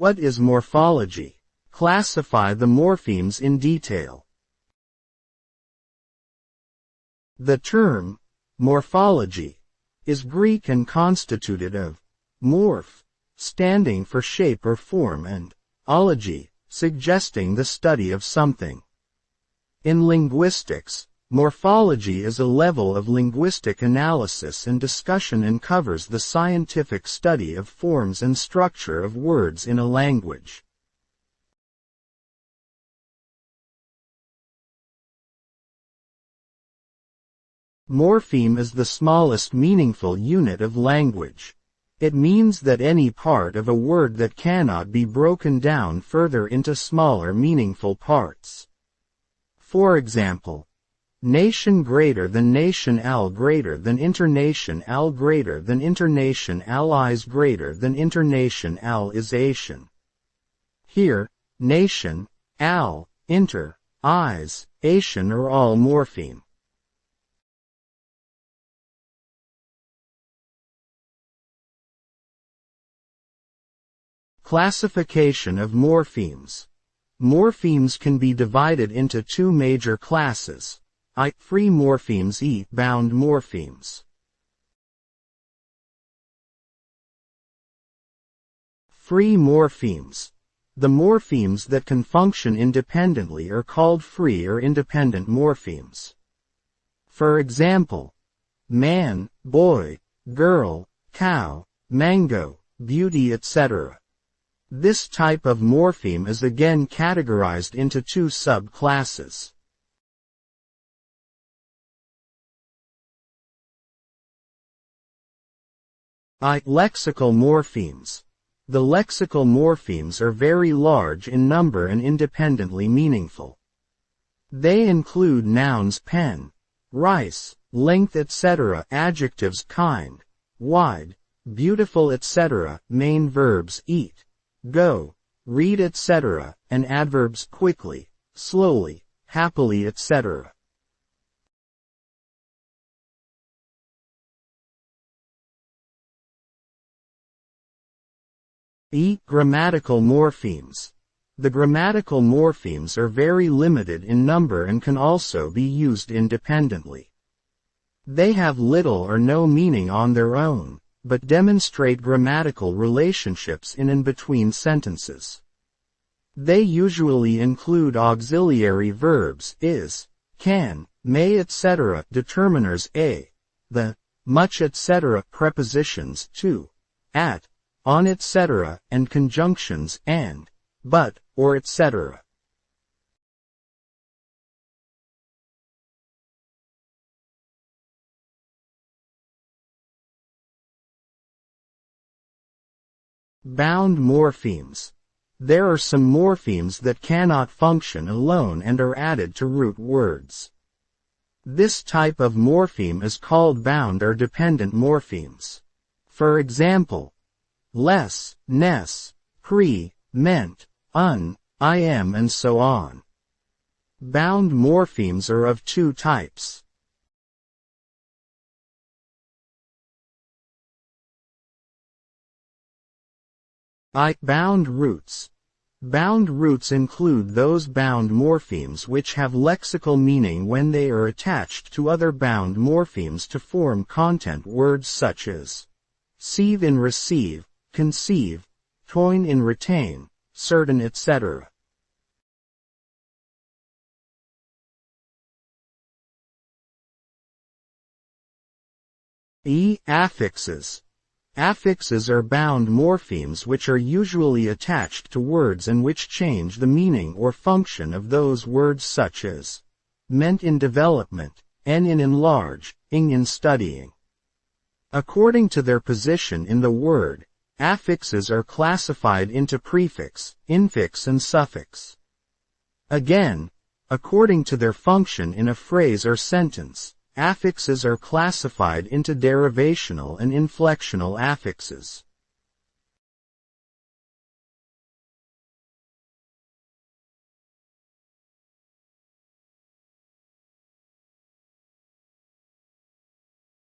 What is morphology? Classify the morphemes in detail. The term, morphology, is Greek and constituted of morph, standing for shape or form, and ology, suggesting the study of something. In linguistics, morphology is a level of linguistic analysis and discussion and covers the scientific study of forms and structure of words in a language. Morpheme is the smallest meaningful unit of language. It means that any part of a word that cannot be broken down further into smaller meaningful parts. For example, nation greater than nation al greater than internation al greater than internation allies greater than internation al is Asian. Here, nation, al, inter, is, Asian are all morpheme. Classification of morphemes. Morphemes can be divided into two major classes: free morphemes and bound morphemes. Free morphemes. The morphemes that can function independently are called free or independent morphemes. For example, man, boy, girl, cow, mango, beauty, etc. This type of morpheme is again categorized into two subclasses. Lexical morphemes. The lexical morphemes are very large in number and independently meaningful. They include nouns pen, rice, length, etc., adjectives kind, wide, beautiful, etc., main verbs eat, go, read, etc., and adverbs quickly, slowly, happily, etc. Grammatical morphemes. The grammatical morphemes are very limited in number and can also be used independently. They have little or no meaning on their own, but demonstrate grammatical relationships in and between sentences. They usually include auxiliary verbs is, can, may, etc., determiners a, the, much, etc., prepositions to, at, on, etc., and conjunctions and, but, or, etc. Bound morphemes. There are some morphemes that cannot function alone and are added to root words. This type of morpheme is called bound or dependent morphemes. For example, less, ness, pre, meant, I am, and so on. Bound morphemes are of two types. Bound roots. Bound roots include those bound morphemes which have lexical meaning when they are attached to other bound morphemes to form content words such as sieve in receive, conceive, toin in retain, certain, etc. Affixes. Affixes are bound morphemes which are usually attached to words and which change the meaning or function of those words such as meant in development, en in enlarge, ing in studying. According to their position in the word, affixes are classified into prefix, infix, and suffix. Again, according to their function in a phrase or sentence, affixes are classified into derivational and inflectional affixes.